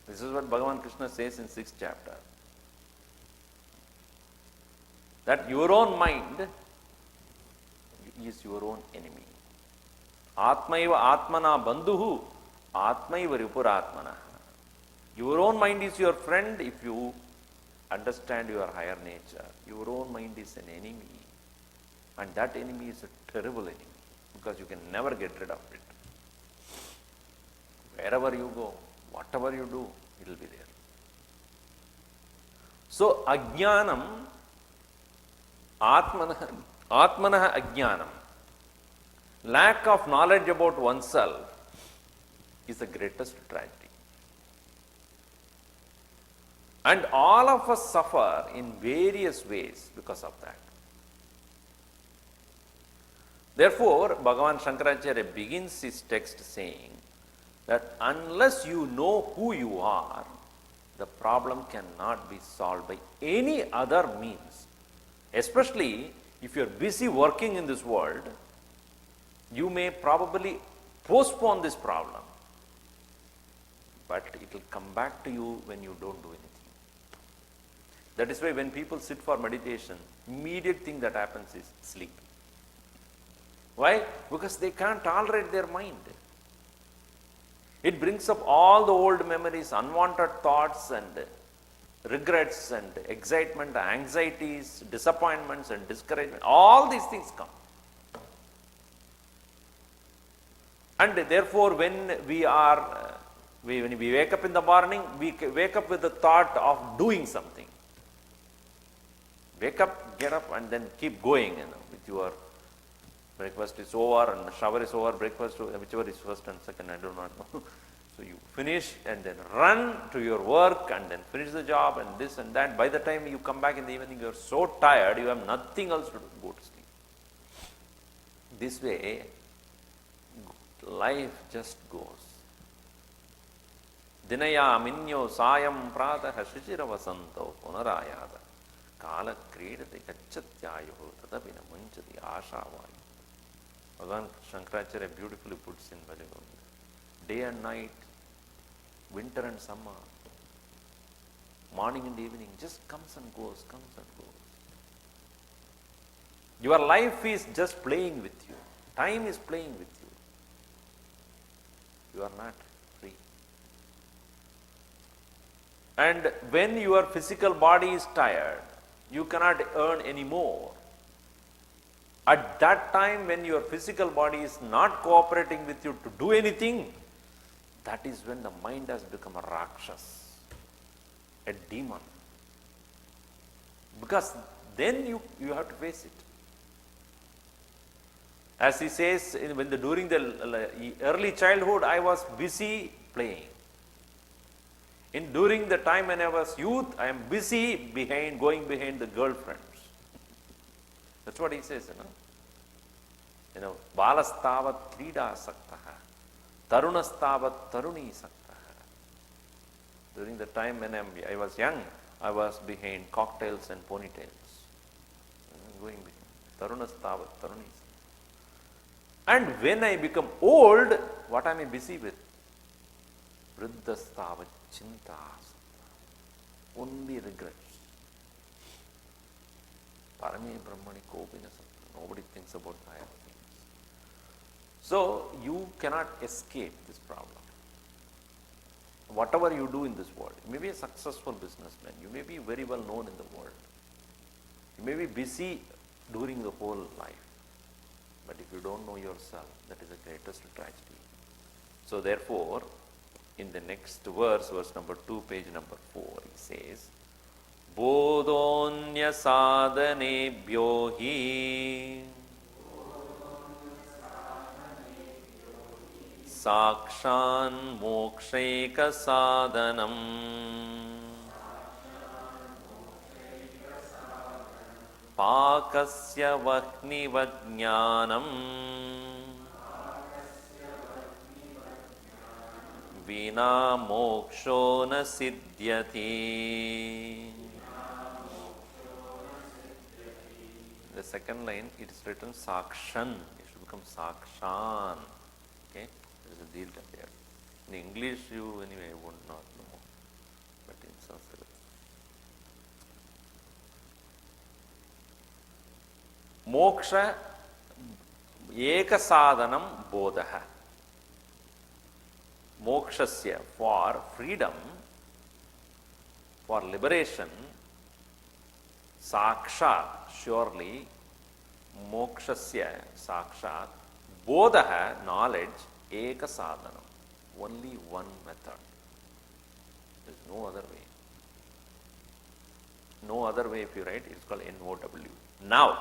This is what Bhagavan Krishna says in 6th chapter. That your own mind is your own enemy. Atmaiva atmana bandhuhu, atmaiva ripuratmana. Your own mind is your friend if you understand your higher nature. Your own mind is an enemy. And that enemy is a terrible enemy because you can never get rid of it. Wherever you go, whatever you do, it will be there. So, ajnanam, atmanah ajnanam, lack of knowledge about oneself is the greatest tragedy. And all of us suffer in various ways because of that. Therefore, Bhagavan Shankaracharya begins his text saying that unless you know who you are, the problem cannot be solved by any other means. Especially if you are busy working in this world, you may probably postpone this problem, but it will come back to you when you don't do anything. That is why when people sit for meditation, immediate thing that happens is sleep. Why? Because they can't tolerate their mind. It brings up all the old memories, unwanted thoughts and regrets and excitement, anxieties, disappointments and discouragement. All these things come. And therefore when we wake up in the morning, we wake up with the thought of doing something. Wake up, get up and then keep going with your breakfast is over and shower is over, breakfast, whichever is first and second, I do not know. So you finish and then run to your work and then finish the job and this and that. By the time you come back in the evening, you are so tired, you have nothing else to do, go to sleep. This way, life just goes. Dinaya minyo sayam pratah shishira vasanto punarayada kala kridate gachatyayo tadapina munchati ashavayu. Bhagavan Shankaracharya beautifully puts in Bhagavad. Day and night, winter and summer, morning and evening, just comes and goes, comes and goes. Your life is just playing with you. Time is playing with you. You are not free. And when your physical body is tired, you cannot earn any more. At that time when your physical body is not cooperating with you to do anything, that is when the mind has become a Rakshas, a demon. Because then you have to face it. As he says, during the early childhood, I was busy playing. During the time when I was youth, I am busy going behind the girlfriends. That's what he says, Balastavat krida saktaha, tarunastavat taruni saktaha. During the time when I was young, I was behind cocktails and ponytails. Going behind tarunastavat taruni saktaha. And when I become old, what am I busy with? Vriddhastavat chinta saktaha. Only regrets. Parame brahmani kopina saktaha. Nobody thinks about higher things. So you cannot escape this problem. Whatever you do in this world, you may be a successful businessman, you may be very well known in the world, you may be busy during the whole life, but if you don't know yourself, that is the greatest tragedy. So therefore, in the next verse number 2, page number 4, he says, Bodhonya sadhanebhyo hi Sakshan Moksheka Sadhanam Pakasya Vahni Vajnanam Vina Moksho Na Siddhyati. The second line, it is written Sakshan. It should become Sakshan. Okay? There is a deal there. In English, you anyway would not know. But in Sanskrit. Moksha Eka Sadhanam Bodha. Mokshasya, for freedom, for liberation, Sakshat, surely, Mokshasya, Sakshat, Bodha, knowledge, Eka Sadhanam, only one method. There is no other way. No other way, if you write, it is called NOW. Now.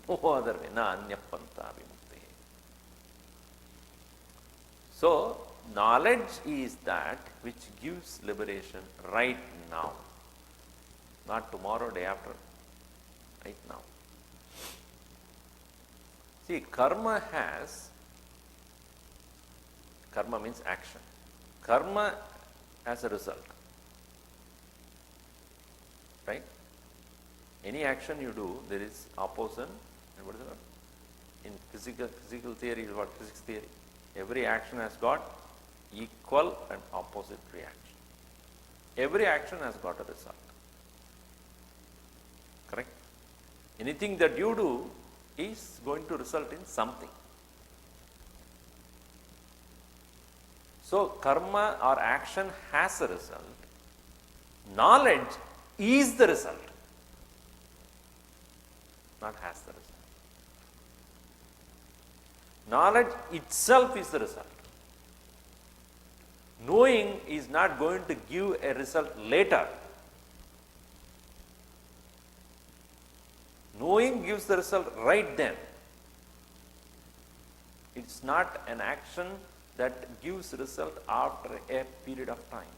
No other way. Na anyapanta vimukti. So, knowledge is that which gives liberation right now. Not tomorrow, day after. Right now. See, karma means action. Karma has a result. Right? Any action you do, there is opposite. And what is it? In physical theory, is what physics theory. Every action has got equal and opposite reaction. Every action has got a result. Correct? Anything that you do is going to result in something. So, karma or action has a result. Knowledge is the result. Not has the result. Knowledge itself is the result. Knowing is not going to give a result later. Knowing gives the result right then. It's not an action that gives result after a period of time,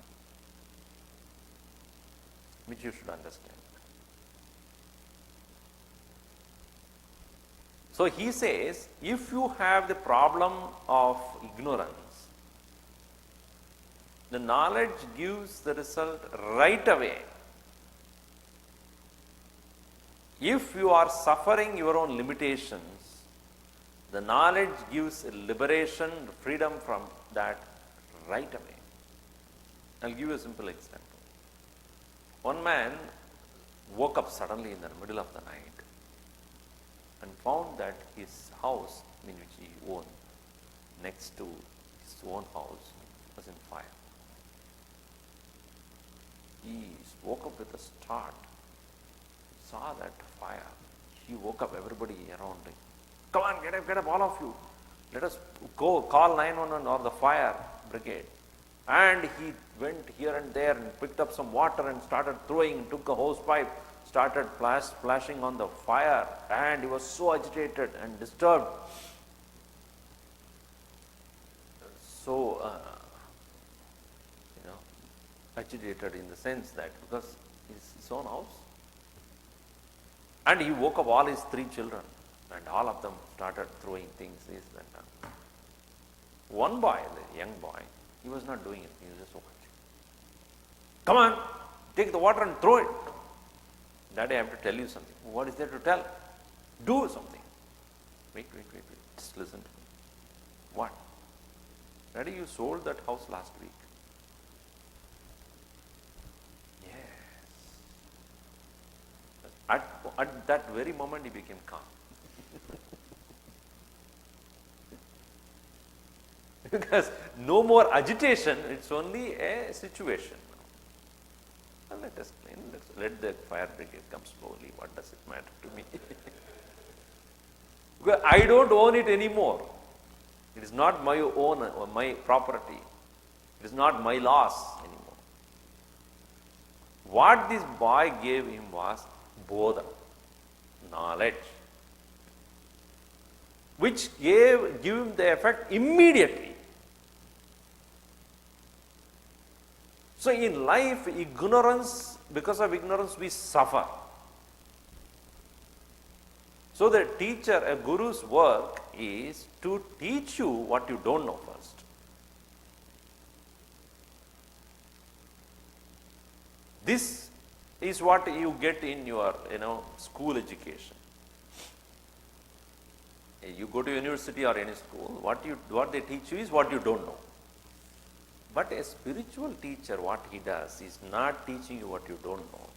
which you should understand. So he says, if you have the problem of ignorance, the knowledge gives the result right away. If you are suffering your own limitations, the knowledge gives liberation, freedom from that right away. I'll give you a simple example. One man woke up suddenly in the middle of the night and found that his house, which he owned, next to his own house, was in fire. He woke up with a start, saw that fire. He woke up everybody around him. Come on, get up, all of you. Let us go call 911 or the fire brigade. And he went here and there and picked up some water and started throwing, took a hose pipe, started splashing on the fire, and he was so agitated and disturbed. So, agitated in the sense that because it's his own house. And he woke up all his 3 children, and all of them started throwing things, this and that. One boy, the young boy, he was not doing it, he was just watching. Come on, take the water and throw it. Daddy, I have to tell you something. What is there to tell? Do something. Wait. Just listen to me. What? Daddy, you sold that house last week. Yes. At that very moment, he became calm. Because no more agitation, it's only a situation. Now, let us explain. Let the fire brigade come slowly. What does it matter to me? Because I don't own it anymore. It is not my own or my property. It is not my loss anymore. What this boy gave him was Bodha, knowledge. which give him the effect immediately. So in life, ignorance, because of ignorance we suffer. So the teacher, a guru's work is to teach you what you don't know first. This is what you get in your, school education. You go to university or any school, what they teach you is what you don't know. But a spiritual teacher, what he does is not teaching you what you don't know.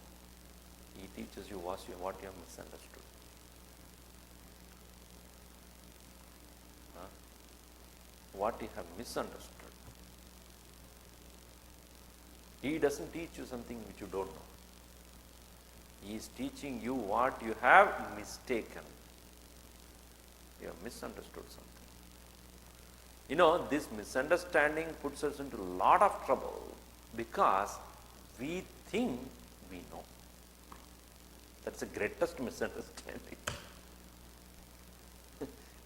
He teaches you what you have misunderstood. What you have misunderstood. He doesn't teach you something which you don't know. He is teaching you what you have mistaken. You have misunderstood something. This misunderstanding puts us into a lot of trouble because we think we know. That's the greatest misunderstanding.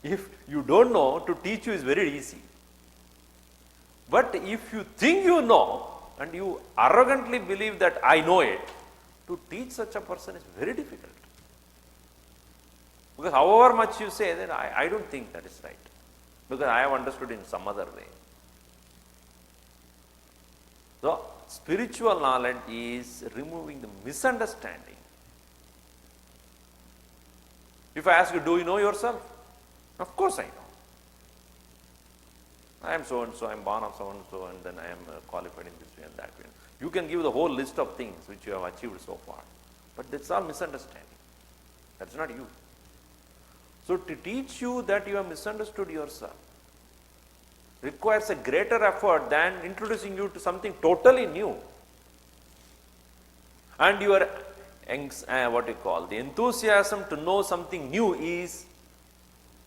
If you don't know, to teach you is very easy. But if you think you know and you arrogantly believe that I know it, to teach such a person is very difficult. Because however much you say that I don't think that is right. Because I have understood in some other way. So, spiritual knowledge is removing the misunderstanding. If I ask you, do you know yourself? Of course I know. I am so and so, I am born of so and so, and then I am qualified in this way and that way. You can give the whole list of things which you have achieved so far. But that's all misunderstanding. That's not you. So to teach you that you have misunderstood yourself requires a greater effort than introducing you to something totally new. And your the enthusiasm to know something new is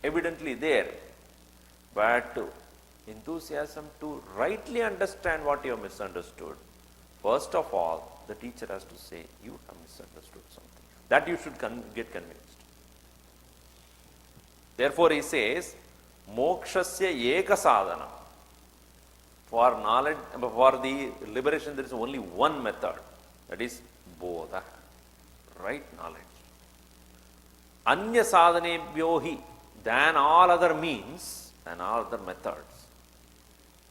evidently there. But enthusiasm to rightly understand what you have misunderstood, first of all, the teacher has to say, you have misunderstood something. That you should get convinced. Therefore, he says, mokshasya eka sadhanam. For knowledge, for the liberation, there is only one method. That is bodha, right knowledge. Anya sadhanebhyo hi, than all other means, than all other methods.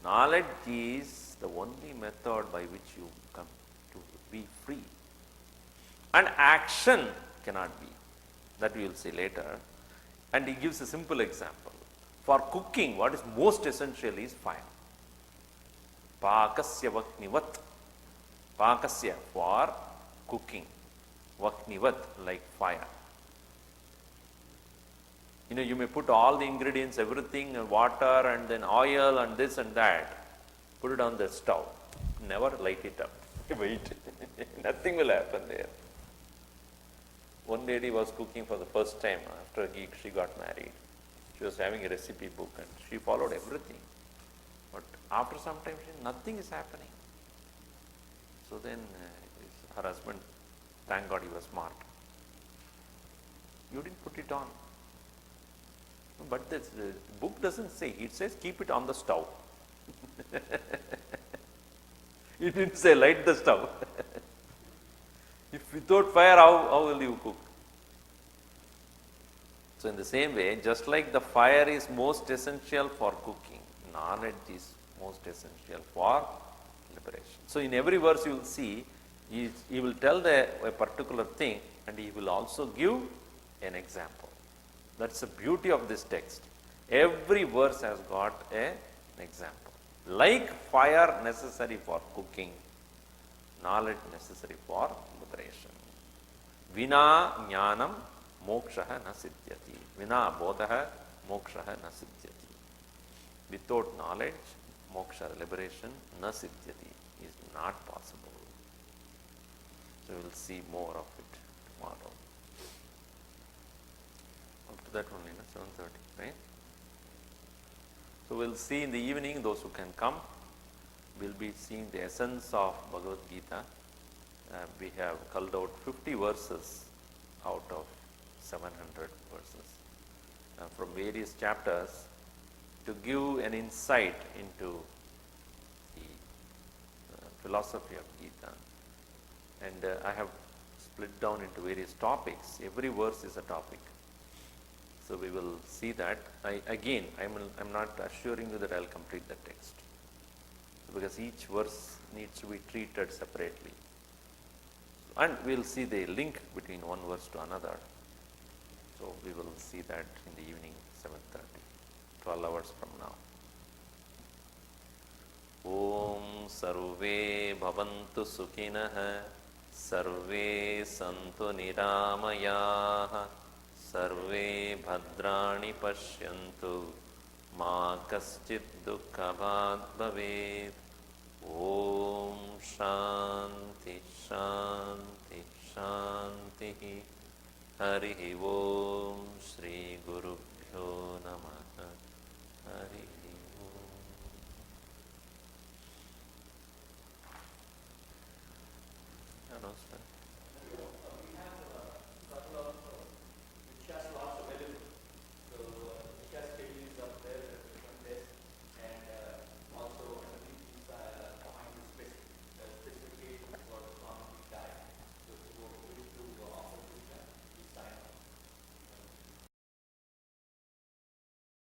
Knowledge is the only method by which you come to be free. And action cannot be. That we will see later. And he gives a simple example. For cooking, what is most essential is fire. Pakasya vaknivat. Pakasya, for cooking. Vaknivat, like fire. You may put all the ingredients, everything, and water, and then oil, and this and that. Put it on the stove. Never light it up. Wait. Nothing will happen there. One lady was cooking for the first time after she got married. She was having a recipe book and she followed everything. But after some time, nothing is happening. So then her husband, thank God he was smart. You didn't put it on. But the book doesn't say, it says keep it on the stove. It didn't say light the stove. If without fire, how will you cook? So in the same way, just like the fire is most essential for cooking, knowledge is most essential for liberation. So in every verse you will see, he will tell a particular thing and he will also give an example. That's the beauty of this text. Every verse has got an example. Like fire necessary for cooking, knowledge necessary for liberation. Vina jnanam mokshaha na siddhyati. Vina bodha mokshaha na siddhyati. Without knowledge, moksha, liberation, na siddhyati, is not possible. So we will see more of it tomorrow. Up to that only, 7:30, right? So we will see in the evening, those who can come, we will be seeing the essence of Bhagavad Gita. We have culled out 50 verses out of 700 verses. from various chapters to give an insight into the philosophy of Gita. And I have split down into various topics. Every verse is a topic. So we will see that. I'm not assuring you that I'll complete the text, because each verse needs to be treated separately. And we'll see the link between one verse to another. So we will see that in the evening, 7:30, 12 hours from now. Om sarve bhavantu sukhinah, sarve santu niramayah, sarve bhadrani pashyantu, ma kaschid dukkhabhat bhavet. Om shanti shanti shanti. Harihi Om Shri Gurubhyo Namaha. Harihi Om. Announcement.